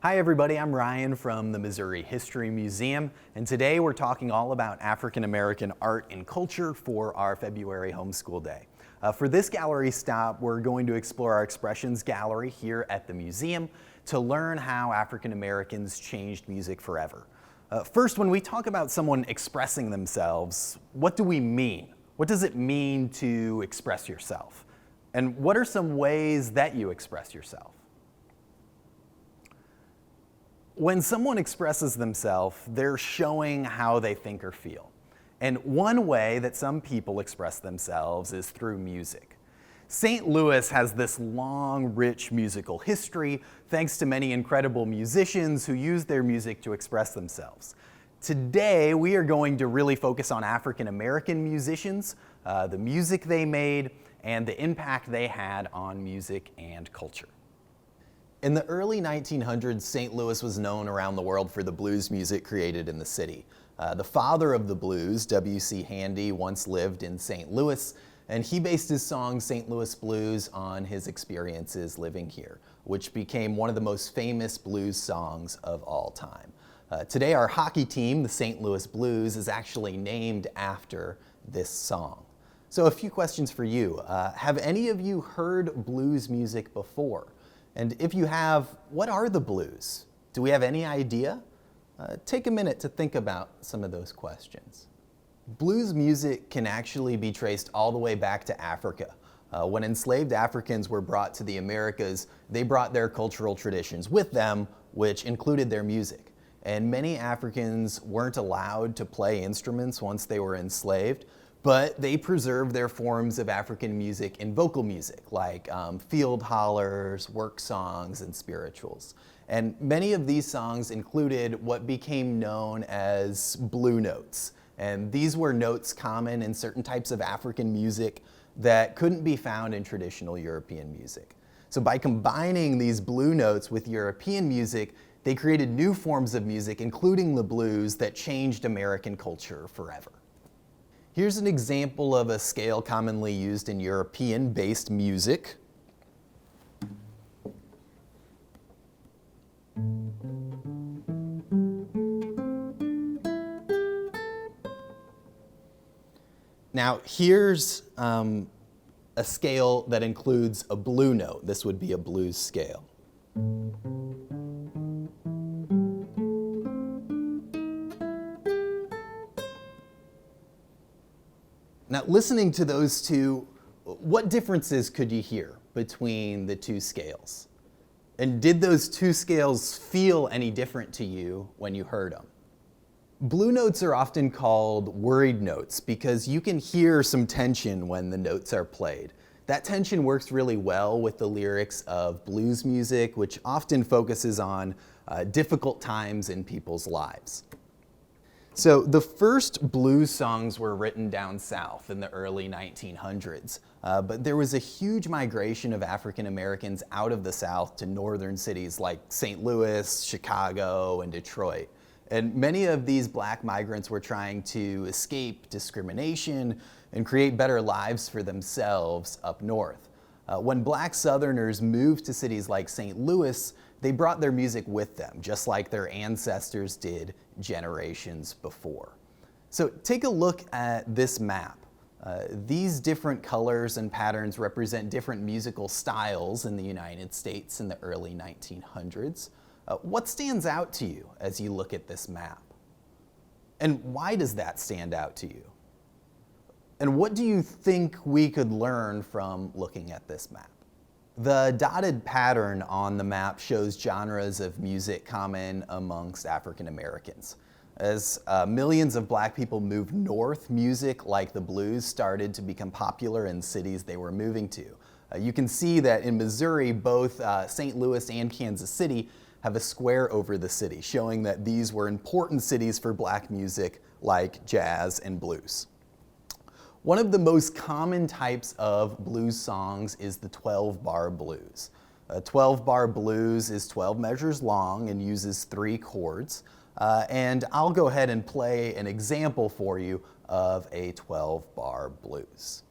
Hi everybody, I'm Ryan from the Missouri History Museum, and today we're talking all about African American art and culture for our February Homeschool Day. For this gallery stop, we're going to explore our Expressions Gallery here at the museum to learn how African Americans changed music forever. First, when we talk about someone expressing themselves, what do we mean? What does it mean to express yourself? And what are some ways that you express yourself? When someone expresses themselves, they're showing how they think or feel. And one way that some people express themselves is through music. St. Louis has this long, rich musical history, thanks to many incredible musicians who use their music to express themselves. Today, we are going to really focus on African American musicians, the music they made, and the impact they had on music and culture. In the early 1900s, St. Louis was known around the world for the blues music created in the city. The father of the blues, W.C. Handy, once lived in St. Louis, and he based his song St. Louis Blues on his experiences living here, which became one of the most famous blues songs of all time. Today, our hockey team, the St. Louis Blues, is actually named after this song. So a few questions for you. Have any of you heard blues music before? And if you have, what are the blues? Do we have any idea? Take a minute to think about some of those questions. Blues music can actually be traced all the way back to Africa. When enslaved Africans were brought to the Americas, they brought their cultural traditions with them, which included their music. And many Africans weren't allowed to play instruments once they were enslaved, but they preserved their forms of African music in vocal music, like field hollers, work songs, and spirituals. And many of these songs included what became known as blue notes. And these were notes common in certain types of African music that couldn't be found in traditional European music. So by combining these blue notes with European music, they created new forms of music, including the blues, that changed American culture forever. Here's an example of a scale commonly used in European-based music. Now, here's a scale that includes a blue note. This would be a blues scale. Now, listening to those two, what differences could you hear between the two scales? And did those two scales feel any different to you when you heard them? Blue notes are often called worried notes because you can hear some tension when the notes are played. That tension works really well with the lyrics of blues music, which often focuses on difficult times in people's lives. So the first blues songs were written down south in the early 1900s, but there was a huge migration of African Americans out of the South to northern cities like St. Louis, Chicago, and Detroit. And many of these black migrants were trying to escape discrimination and create better lives for themselves up north. When black Southerners moved to cities like St. Louis, they brought their music with them, just like their ancestors did generations before. So take a look at this map. These different colors and patterns represent different musical styles in the United States in the early 1900s. What stands out to you as you look at this map? And why does that stand out to you? And what do you think we could learn from looking at this map? The dotted pattern on the map shows genres of music common amongst African Americans. As millions of black people moved north, music like the blues started to become popular in cities they were moving to. You can see that in Missouri, both St. Louis and Kansas City have a square over the city, showing that these were important cities for black music like jazz and blues. One of the most common types of blues songs is the 12-bar blues. A 12-bar blues is 12 measures long and uses 3 chords. And I'll go ahead and play an example for you of a 12-bar blues.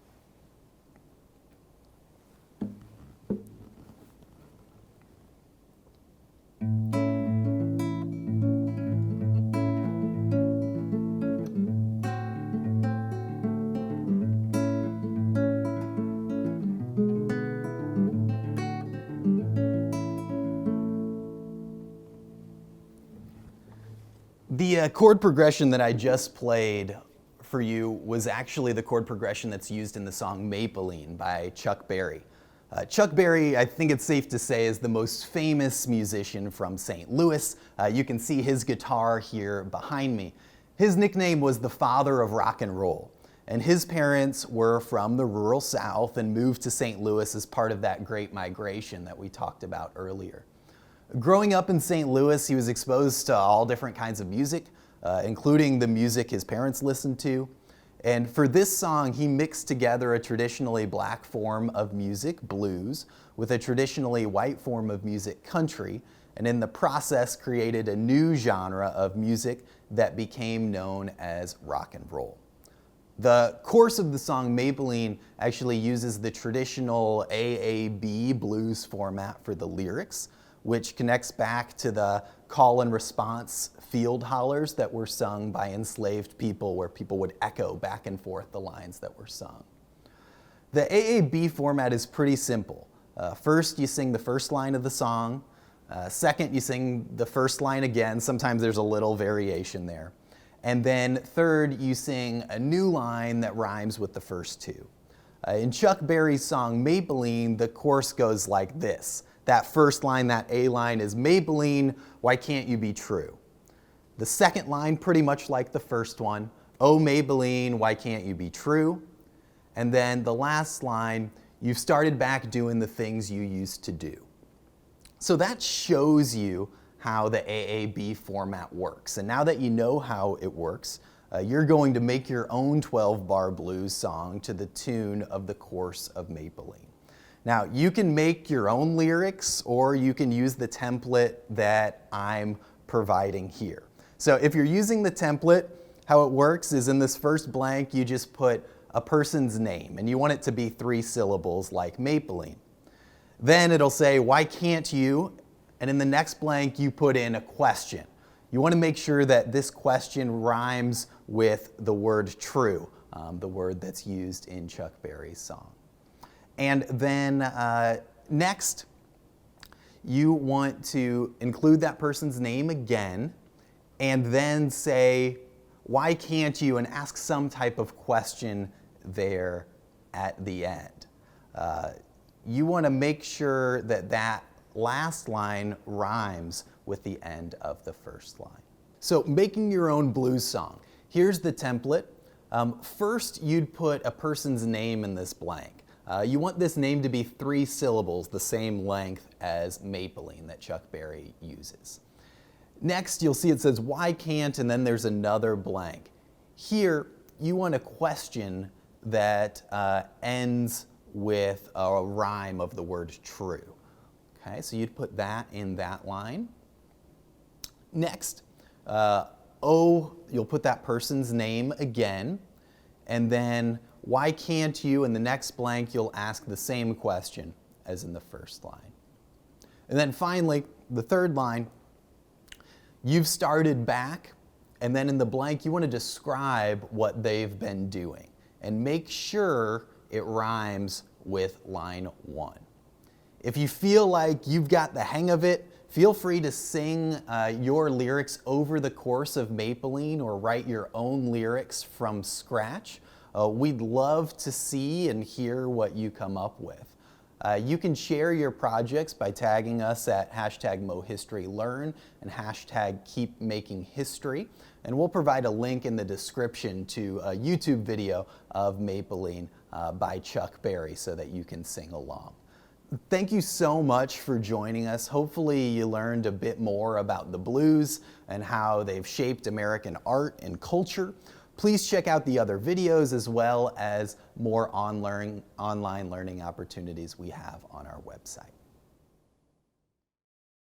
The chord progression that I just played for you was actually the chord progression that's used in the song Maybelline by Chuck Berry. Chuck Berry, I think it's safe to say, is the most famous musician from St. Louis. You can see his guitar here behind me. His nickname was the father of rock and roll, and his parents were from the rural South and moved to St. Louis as part of that Great Migration that we talked about earlier. Growing up in St. Louis, he was exposed to all different kinds of music, including the music his parents listened to. And for this song, he mixed together a traditionally black form of music, blues, with a traditionally white form of music, country, and in the process created a new genre of music that became known as rock and roll. The chorus of the song Maybelline actually uses the traditional AAB blues format for the lyrics, which connects back to the call and response field hollers that were sung by enslaved people, where people would echo back and forth the lines that were sung. The AAB format is pretty simple. First, you sing the first line of the song. Second, you sing the first line again. Sometimes there's a little variation there. And then third, you sing a new line that rhymes with the first two. In Chuck Berry's song Maybelline, the chorus goes like this. That first line, that A line, is Maybelline, why can't you be true? The second line, pretty much like the first one, oh Maybelline, why can't you be true? And then the last line, you've started back doing the things you used to do. So that shows you how the AAB format works. And now that you know how it works, you're going to make your own 12-bar blues song to the tune of the chorus of Maybelline. Now, you can make your own lyrics, or you can use the template that I'm providing here. So if you're using the template, how it works is in this first blank, you just put a person's name, and you want it to be 3 syllables like Maybelline. Then it'll say, why can't you? And in the next blank, you put in a question. You want to make sure that this question rhymes with the word true, the word that's used in Chuck Berry's song. And then next, you want to include that person's name again, and then say, why can't you, and ask some type of question there at the end. You want to make sure that that last line rhymes with the end of the first line. So making your own blues song. Here's the template. First, you'd put a person's name in this blank. You want this name to be 3 syllables, the same length as Maybelline that Chuck Berry uses. Next, you'll see it says, why can't, and then there's another blank. Here, you want a question that ends with a rhyme of the word true. Okay, so you'd put that in that line. Next, you'll put that person's name again, and then why can't you, in the next blank, you'll ask the same question as in the first line. And then finally, the third line, you've started back, and then in the blank, you want to describe what they've been doing, and make sure it rhymes with line 1. If you feel like you've got the hang of it, feel free to sing your lyrics over the course of Maybelline, or write your own lyrics from scratch. We'd love to see and hear what you come up with. You can share your projects by tagging us at #MoHistoryLearn and #KeepMakingHistory. And we'll provide a link in the description to a YouTube video of Maybelline by Chuck Berry so that you can sing along. Thank you so much for joining us. Hopefully you learned a bit more about the blues and how they've shaped American art and culture. Please check out the other videos, as well as more online learning opportunities we have on our website.